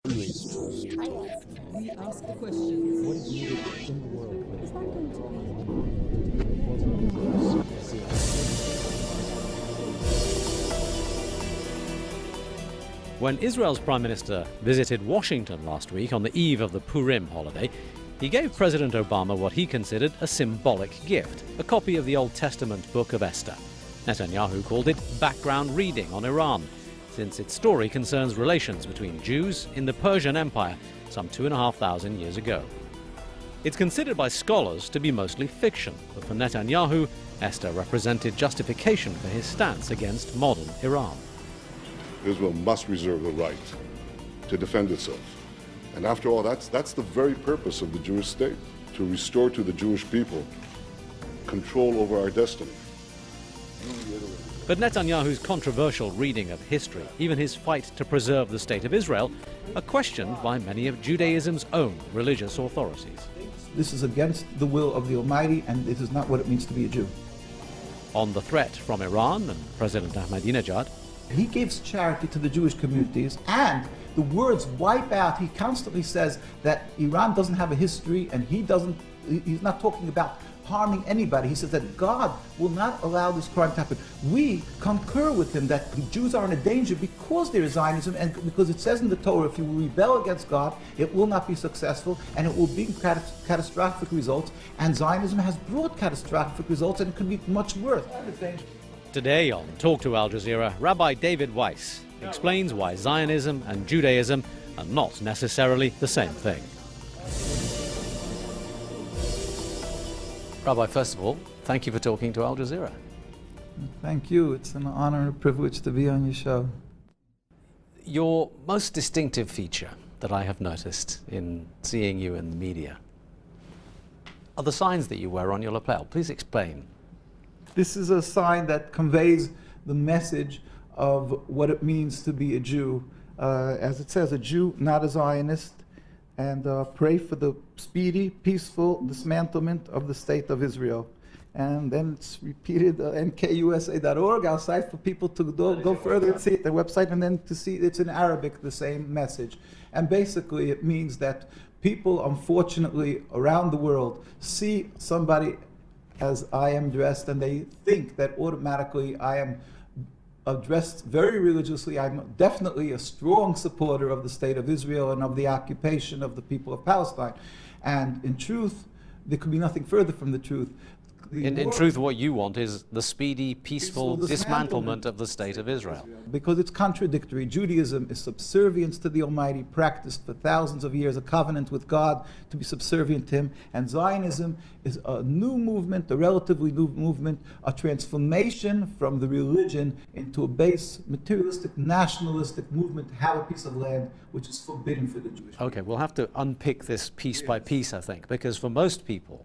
We ask the questions. What is needed in the world? When Israel's Prime Minister visited Washington last week on the eve of the Purim holiday, he gave President Obama what he considered a symbolic gift, a copy of the Old Testament book of Esther. Netanyahu called it background reading on Iran, since its story concerns relations between Jews in the Persian Empire some 2,500 years ago. It's considered by scholars to be mostly fiction, but for Netanyahu, Esther represented justification for his stance against modern Iran. Israel must reserve the right to defend itself. And after all, that's the very purpose of the Jewish state, to restore to the Jewish people control over our destiny. But Netanyahu's controversial reading of history, even his fight to preserve the state of Israel, are questioned by many of Judaism's own religious authorities. This is against the will of the Almighty, and this is not what it means to be a Jew. On the threat from Iran and President Ahmadinejad, he gives charity to the Jewish communities, and the words wipe out. He constantly says that Iran doesn't have a history, and he's not talking about harming anybody. He says that God will not allow this crime to happen. We concur with him that the Jews are in a danger because there is Zionism, and because it says in the Torah, if you rebel against God, it will not be successful, and it will bring catastrophic results. And Zionism has brought catastrophic results, and it could be much worse. Today on Talk to Al Jazeera, Rabbi Dovid Weiss explains why Zionism and Judaism are not necessarily the same thing. Rabbi, first of all, thank you for talking to Al Jazeera. Thank you. It's an honor and a privilege to be on your show. Your most distinctive feature that I have noticed in seeing you in the media are the signs that you wear on your lapel. Please explain. This is a sign that conveys the message of what it means to be a Jew. As it says, a Jew, not a Zionist, and pray for the speedy, peaceful dismantlement of the state of Israel. And then it's repeated, nkusa.org, our site, for people to go further and see it, the website, and then to see it's in Arabic, the same message. And basically it means that people, unfortunately, around the world see somebody as I am dressed, and they think that automatically I am dressed very religiously. I'm definitely a strong supporter of the state of Israel and of the occupation of the people of Palestine. And in truth, there could be nothing further from the truth. In truth, what you want is the speedy, peaceful dismantlement of the state of Israel. Because it's contradictory. Judaism is subservience to the Almighty, practiced for thousands of years, a covenant with God to be subservient to Him. And Zionism is a new movement, a relatively new movement, a transformation from the religion into a base, materialistic, nationalistic movement to have a piece of land which is forbidden for the Jewish people. Okay, we'll have to unpick this piece by piece, I think, because for most people,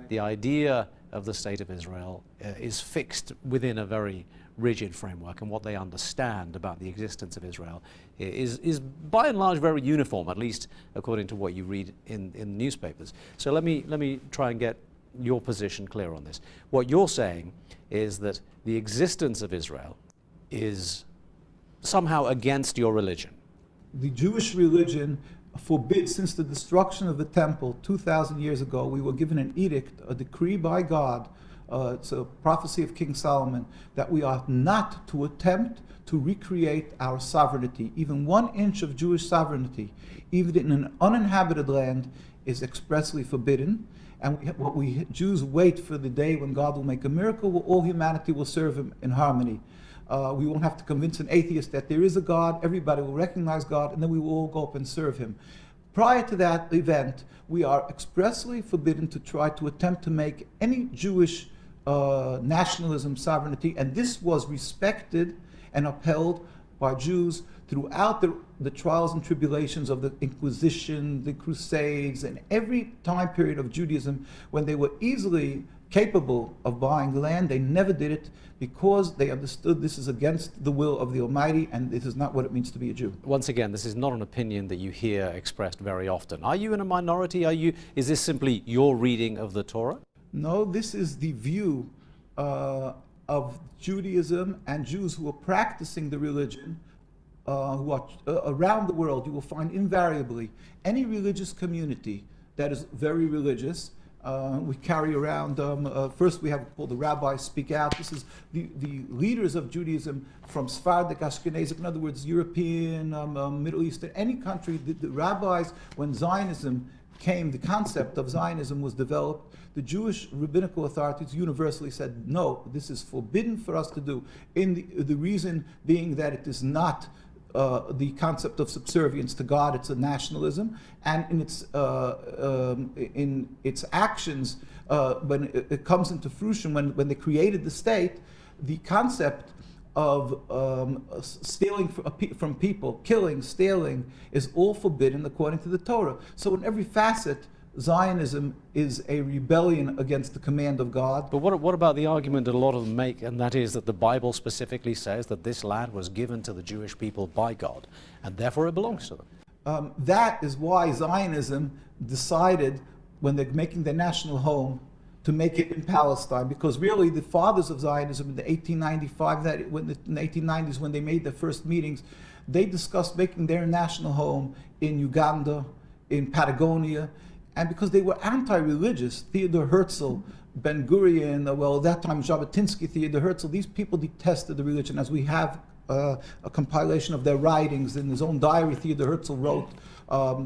the idea of the state of Israel is fixed within a very rigid framework, and what they understand about the existence of Israel is by and large very uniform, at least according to what you read in newspapers. So let me try and get your position clear on this. What you're saying is that the existence of Israel is somehow against your religion. The Jewish religion forbids, since the destruction of the temple 2,000 years ago, we were given an edict, a decree by God, it's a prophecy of King Solomon, that we are not to attempt to recreate our sovereignty. Even 1 inch of Jewish sovereignty, even in an uninhabited land, is expressly forbidden. And Jews wait for the day when God will make a miracle, where all humanity will serve Him in harmony. We won't have to convince an atheist that there is a God. Everybody will recognize God, and then we will all go up and serve Him. Prior to that event, we are expressly forbidden to try to attempt to make any Jewish nationalism sovereignty, and this was respected and upheld by Jews throughout the trials and tribulations of the Inquisition, the Crusades, and every time period of Judaism when they were easily capable of buying land. They never did it because they understood this is against the will of the Almighty, and this is not what it means to be a Jew. Once again, this is not an opinion that you hear expressed very often. Are you in a minority? Is this simply your reading of the Torah? No, this is the view of Judaism and Jews who are practicing the religion who are around the world, you will find invariably any religious community that is very religious. We carry around, first we have called the rabbis speak out. This is the leaders of Judaism from Sephardic, Ashkenazic, in other words, European, Middle Eastern, any country. The rabbis, when Zionism came, the concept of Zionism was developed, the Jewish rabbinical authorities universally said, no, this is forbidden for us to do. The reason being that it is not the concept of subservience to God, it's a nationalism, and in its actions, when it comes into fruition, when they created the state, the concept of stealing from people, killing, stealing, is all forbidden according to the Torah. So in every facet, Zionism is a rebellion against the command of God. But what about the argument that a lot of them make, and that is that the Bible specifically says that this land was given to the Jewish people by God, and therefore it belongs to them? That is why Zionism decided, when they're making their national home, to make it in Palestine, because really the fathers of Zionism in the 1895, in the 1890s, when they made their first meetings, they discussed making their national home in Uganda, in Patagonia, and because they were anti-religious, Theodor Herzl, Ben Gurion, well, at that time Jabotinsky, Theodor Herzl, these people detested the religion, as we have a compilation of their writings. In his own diary, Theodor Herzl wrote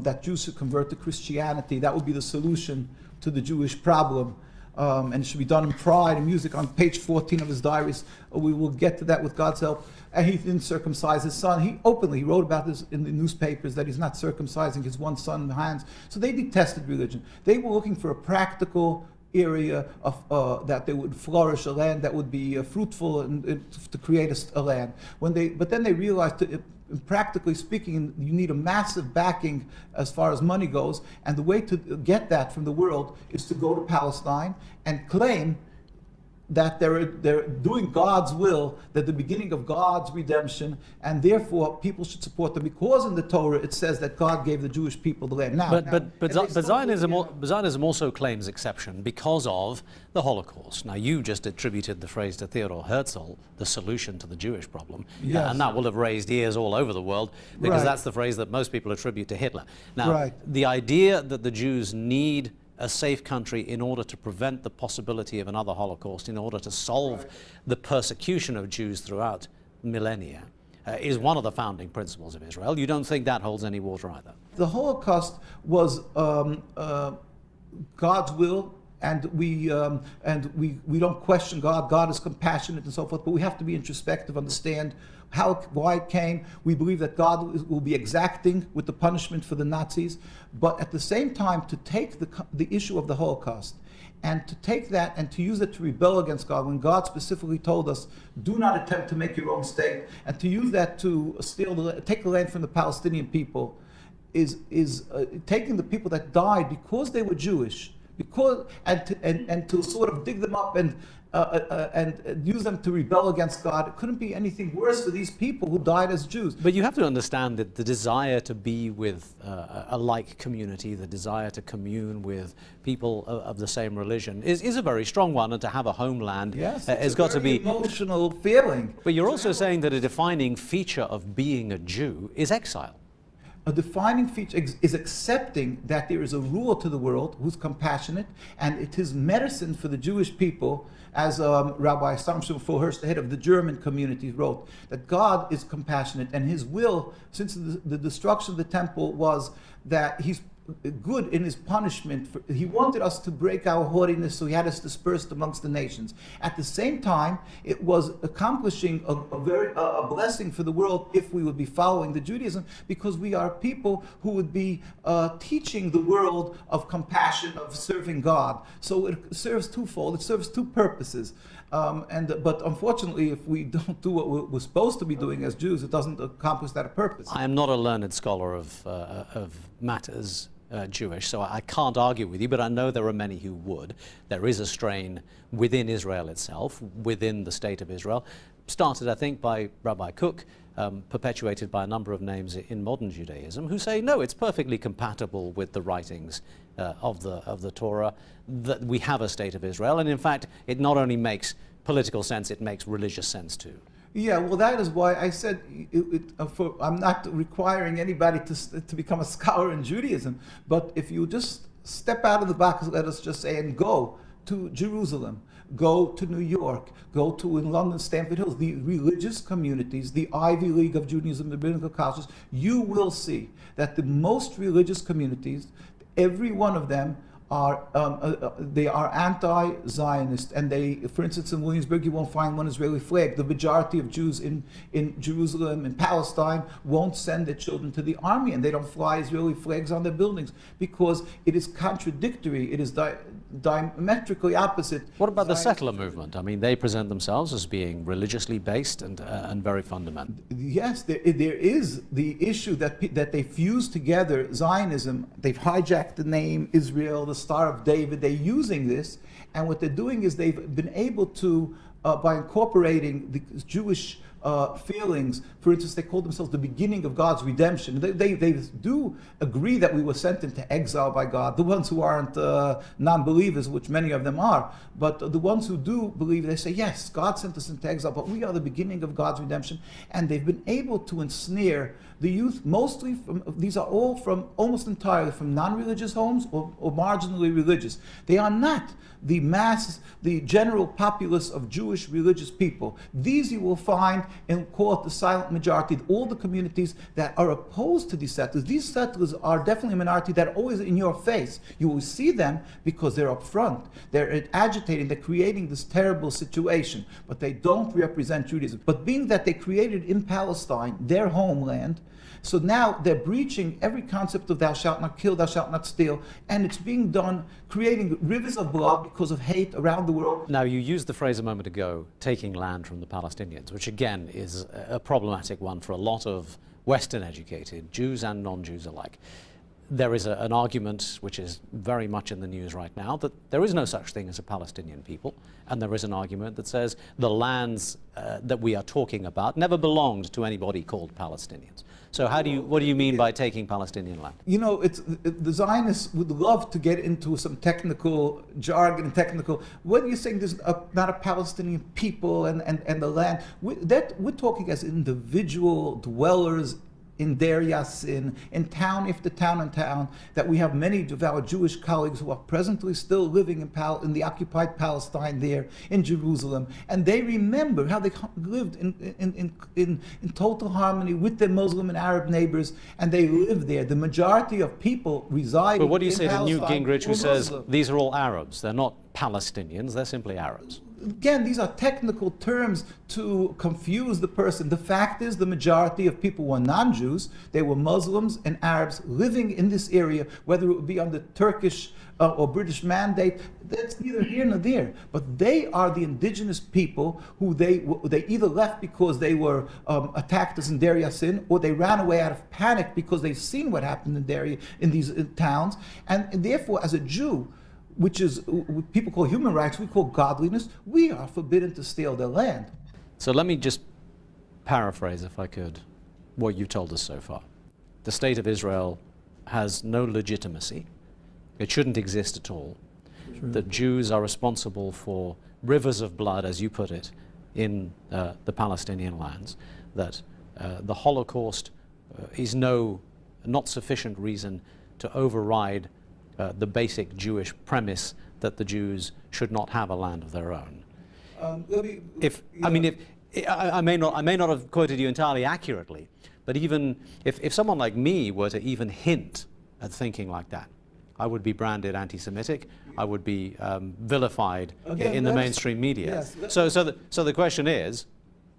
that Jews should convert to Christianity. That would be the solution to the Jewish problem. And it should be done in pride and music. On page 14 of his diaries, we will get to that with God's help. And he didn't circumcise his son. He wrote about this in the newspapers, that he's not circumcising his one son's hands. So they detested religion. They were looking for a practical area of that they would flourish, a land that would be fruitful, and to create a land. But then they realized, practically speaking, you need a massive backing as far as money goes, and the way to get that from the world is to go to Palestine and claim that they're doing God's will, that the beginning of God's redemption, and therefore people should support them, because in the Torah it says that God gave the Jewish people the land. But Zionism also claims exception because of the Holocaust. Now, you just attributed the phrase to Theodor Herzl, the solution to the Jewish problem, yes. And that will have raised ears all over the world, because right. That's the phrase that most people attribute to Hitler. Now, right. The idea that the Jews need a safe country in order to prevent the possibility of another Holocaust, in order to solve right. the persecution of Jews throughout millennia, is one of the founding principles of Israel. You don't think that holds any water either? The Holocaust was God's will, and we don't question God. God is compassionate and so forth, but we have to be introspective, understand why it came. We believe that God will be exacting with the punishment for the Nazis, but at the same time, to take the issue of the Holocaust and to take that and to use it to rebel against God, when God specifically told us, do not attempt to make your own state, and to use that to take the land from the Palestinian people, is taking the people that died because they were Jewish, and to sort of dig them up and use them to rebel against God. It couldn't be anything worse for these people who died as Jews. But you have to understand that the desire to be with a like community, the desire to commune with people of the same religion is a very strong one, and to have a homeland has got to be emotional feeling. But you're also saying that a defining feature of being a Jew is exile. A defining feature is accepting that there is a ruler to the world who's compassionate, and it is medicine for the Jewish people, as Rabbi Samson Fulhurst, the head of the German community, wrote, that God is compassionate, and his will, since the destruction of the temple, was that he's good in his punishment. He wanted us to break our haughtiness, so he had us dispersed amongst the nations. At the same time, it was accomplishing a blessing for the world if we would be following the Judaism, because we are people who would be teaching the world of compassion, of serving God. So it serves twofold. It serves two purposes. But unfortunately, if we don't do what we're supposed to be doing as Jews, it doesn't accomplish that purpose. I am not a learned scholar of matters Jewish, so I can't argue with you, but I know there are many who would. There is a strain within Israel itself, within the state of Israel, started, I think, by Rabbi Kook, perpetuated by a number of names in modern Judaism, who say, no, it's perfectly compatible with the writings of the Torah that we have a state of Israel, and in fact, it not only makes political sense, it makes religious sense too. Yeah, well, that is why I said I'm not requiring anybody to become a scholar in Judaism, but if you just step out of the box, let us just say, and go to Jerusalem, go to New York, go to in London, Stamford Hills, the religious communities, the Ivy League of Judaism, the rabbinical colleges, you will see that the most religious communities, every one of them are they are anti-Zionist, and they, for instance, in Williamsburg, you won't find one Israeli flag. The majority of Jews in Jerusalem and Palestine won't send their children to the army, and they don't fly Israeli flags on their buildings because it is contradictory. It is diametrically opposite. What about the settler movement? I mean, they present themselves as being religiously based and very fundamental. Yes, there is the issue that they fuse together Zionism. They've hijacked the name Israel, the Star of David. They're using this, and what they're doing is they've been able to, by incorporating the Jewish feelings, for instance, they call themselves the beginning of God's redemption. They do agree that we were sent into exile by God. The ones who aren't non-believers, which many of them are, but the ones who do believe, they say, yes, God sent us into exile, but we are the beginning of God's redemption. And they've been able to ensnare the youth, mostly from, these are all from, almost entirely from non-religious homes or marginally religious. They are not the mass, the general populace of Jewish religious people. These you will find and call it the silent majority, all the communities that are opposed to these settlers. These settlers are definitely a minority that are always in your face. You will see them because they're up front. They're agitating, they're creating this terrible situation, but they don't represent Judaism. But being that they created in Palestine, their homeland, so now they're breaching every concept of thou shalt not kill, thou shalt not steal, and it's being done, creating rivers of blood because of hate around the world. Now, you used the phrase a moment ago, taking land from the Palestinians, which again is a problematic one for a lot of Western-educated Jews and non-Jews alike. There is an argument, which is very much in the news right now, that there is no such thing as a Palestinian people, and there is an argument that says the lands that we are talking about never belonged to anybody called Palestinians. So what do you mean by taking Palestinian land? You know, the Zionists would love to get into some technical jargon, when you're saying there's not a Palestinian people and the land, we're talking as individual dwellers in Deir Yassin, in town after town and town, that we have many of our Jewish colleagues who are presently still living in the occupied Palestine there, in Jerusalem, and they remember how they lived in total harmony with their Muslim and Arab neighbors, and they live there. The majority of people reside in Palestine. But what do you say to Newt Gingrich, who says Muslim. These are all Arabs? They're not Palestinians, they're simply Arabs. Again, these are technical terms to confuse the person. The fact is, the majority of people were non-Jews. They were Muslims and Arabs living in this area, whether it would be under Turkish or British mandate. That's neither here nor there. But they are the indigenous people who they either left because they were attacked as in Deir Yassin, or they ran away out of panic because they've seen what happened in these towns. And therefore, as a Jew, which is what people call human rights, we call godliness, we are forbidden to steal their land. So let me just paraphrase, if I could, what you've told us so far. The state of Israel has no legitimacy. It shouldn't exist at all. True. That Jews are responsible for rivers of blood, as you put it, in the Palestinian lands. That the Holocaust is not sufficient reason to override the basic Jewish premise that the Jews should not have a land of their own. I may not have quoted you entirely accurately, but even if someone like me were to even hint at thinking like that, I would be branded anti-Semitic. I would be vilified in the mainstream media. Yes. So the question is,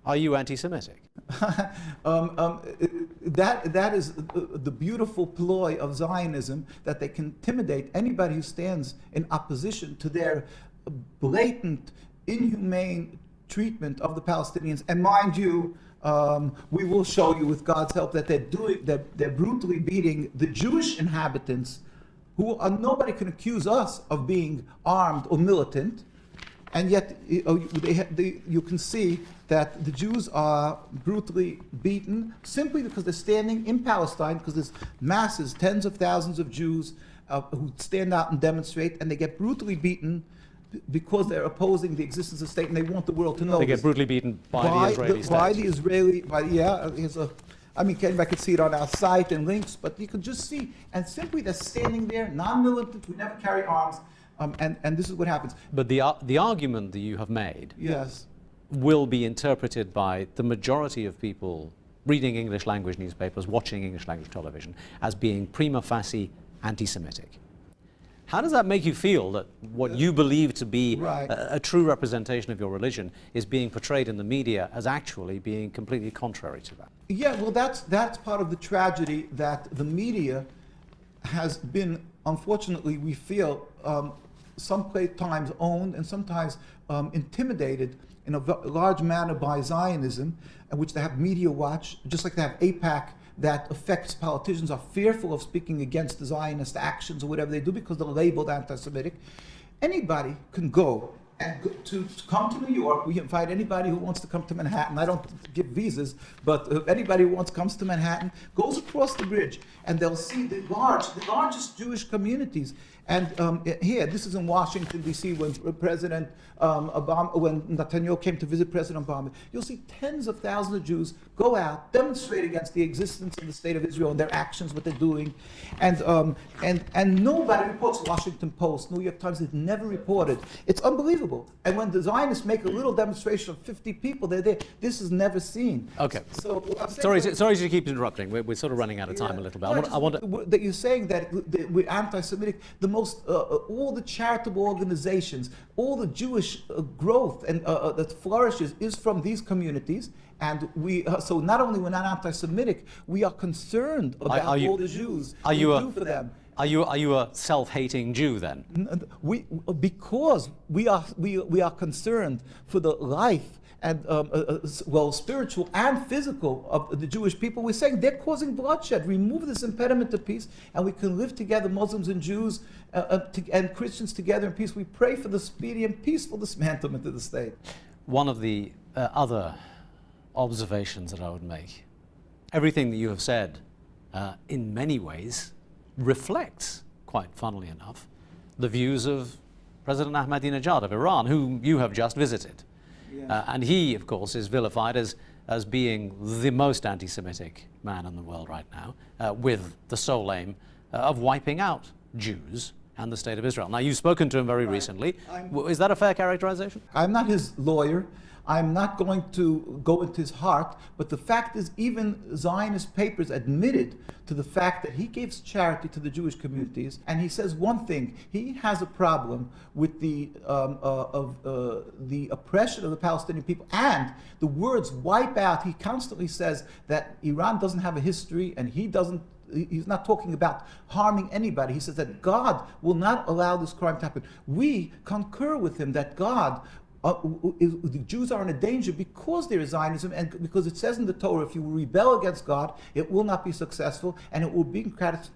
are you anti-Semitic? That is the beautiful ploy of Zionism, that they can intimidate anybody who stands in opposition to their blatant, inhumane treatment of the Palestinians. And mind you, we will show you with God's help that they're brutally beating the Jewish inhabitants, who nobody can accuse us of being armed or militant. And yet, you can see that the Jews are brutally beaten simply because they're standing in Palestine, because there's masses, tens of thousands of Jews who stand out and demonstrate, and they get brutally beaten because they're opposing the existence of state and they want the world to know. They get this. brutally beaten by the Israeli state. By the Israeli, here's a, I mean, I could see it on our site and links, but you could just see, and simply they're standing there, non-militant, we never carry arms, and this is what happens. But the argument that you have made Yes. will be interpreted by the majority of people reading English language newspapers, watching English language television, as being prima facie anti-Semitic. How does that make you feel that what you believe to be Right. a true representation of your religion is being portrayed in the media as actually being completely contrary to that? Yeah, well, that's part of the tragedy that the media has been, unfortunately, we feel, sometimes owned and sometimes intimidated in a large manner by Zionism, in which they have media watch, just like they have AIPAC, that affects politicians, are fearful of speaking against the Zionist actions or whatever they do because they're labeled anti-Semitic. Anybody can go and to come to New York. We invite anybody who wants to come to Manhattan. I don't give visas, but if anybody who comes to Manhattan, goes across the bridge, and they'll see the largest Jewish communities. And here, this is in Washington, D.C., when President Obama, when Netanyahu came to visit President Obama, you'll see tens of thousands of Jews go out, demonstrate against the existence of the state of Israel and their actions, what they're doing. And nobody reports. Washington Post, New York Times, it's never reported. It's unbelievable. And when the Zionists make a little demonstration of 50 people, they're there. This is never seen. Okay. So Sorry to keep interrupting. We're sort of running out of time a little bit. I want to... That you're saying that we're anti-Semitic. The most, all the charitable organizations, all the Jewish growth and that flourishes is from these communities. And we, so not only we're not anti-Semitic, we are concerned about all the Jews. Are you do for them. Are you a self-hating Jew then? Because we are concerned for the life and well, spiritual and physical of the Jewish people. We're saying they're causing bloodshed. Remove this impediment to peace, and we can live together, Muslims and Jews and Christians together in peace. We pray for the speedy and peaceful dismantlement of the state. One of the other observations that I would make, everything that you have said in many ways reflects, quite funnily enough, the views of President Ahmadinejad of Iran, whom you have just visited. And he, of course, is vilified as being the most anti-Semitic man in the world right now, with the sole aim of wiping out Jews and the state of Israel. Now, you've spoken to him very recently. Is that a fair characterization? I'm not his lawyer. I'm not going to go into his heart, but the fact is, even Zionist papers admitted to the fact that he gives charity to the Jewish communities, and he says one thing: he has a problem with the oppression of the Palestinian people and the words "wipe out." He constantly says that Iran doesn't have a history, and he's not talking about harming anybody. He says that God will not allow this crime to happen. We concur with him that God. The Jews are in a danger because there is Zionism, and because it says in the Torah, if you rebel against God, it will not be successful, and it will bring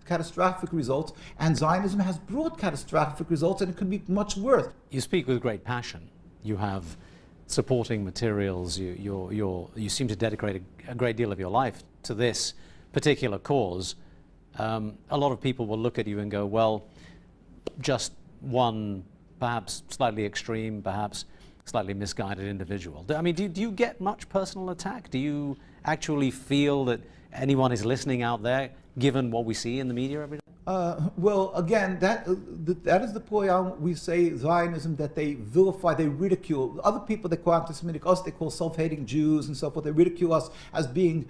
catastrophic results. And Zionism has brought catastrophic results, and it could be much worse. You speak with great passion. You have supporting materials. You seem to dedicate a great deal of your life to this particular cause. A lot of people will look at you and go, well, just one perhaps slightly extreme, perhaps slightly misguided individual. I mean, do you get much personal attack? Do you actually feel that anyone is listening out there, given what we see in the media every day? Well, again, that is the point. We say Zionism, that they vilify, they ridicule. Other people they call anti-Semitic, us they call self-hating Jews and so forth. They ridicule us as being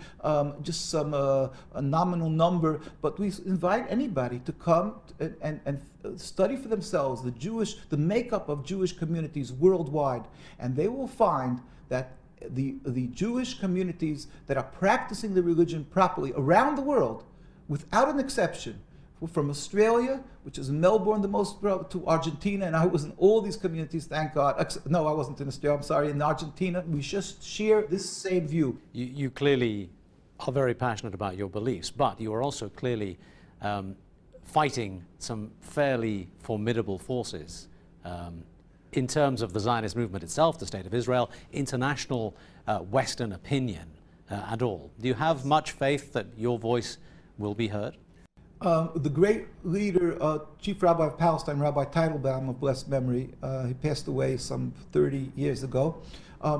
just some a nominal number. But we invite anybody to come and study for themselves the makeup of Jewish communities worldwide, and they will find that the Jewish communities that are practicing the religion properly around the world, without an exception, from Australia, which is in Melbourne the most, to Argentina, and I was in all these communities, thank God. No, I wasn't in Australia, I'm sorry, in Argentina. We just share this same view. You clearly are very passionate about your beliefs, but you are also clearly fighting some fairly formidable forces in terms of the Zionist movement itself, the State of Israel, international Western opinion and all. Do you have much faith that your voice will be heard? The great leader, Chief Rabbi of Palestine, Rabbi Teitelbaum of blessed memory, he passed away some 30 years ago.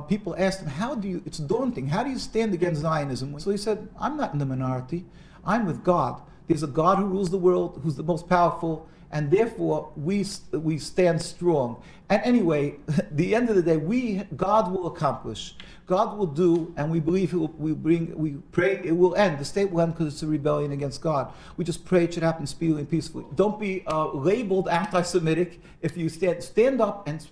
People asked him, it's daunting, how do you stand against Zionism? So he said, I'm not in the minority, I'm with God. There's a God who rules the world, who's the most powerful, and therefore we stand strong. And anyway, at the end of the day, God will accomplish. God will do, and we believe we pray it will end. The state will end because it's a rebellion against God. We just pray it should happen speedily and peacefully. Don't be labeled anti-Semitic. If you stand up and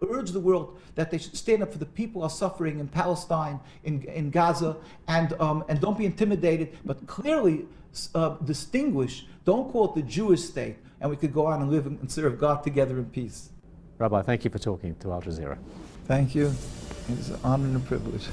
urge the world that they should stand up for the people who are suffering in Palestine, in Gaza, and don't be intimidated, but clearly distinguish. Don't call it the Jewish state, and we could go on and live and serve God together in peace. Rabbi, thank you for talking to Al Jazeera. Thank you. It's an honor and a privilege.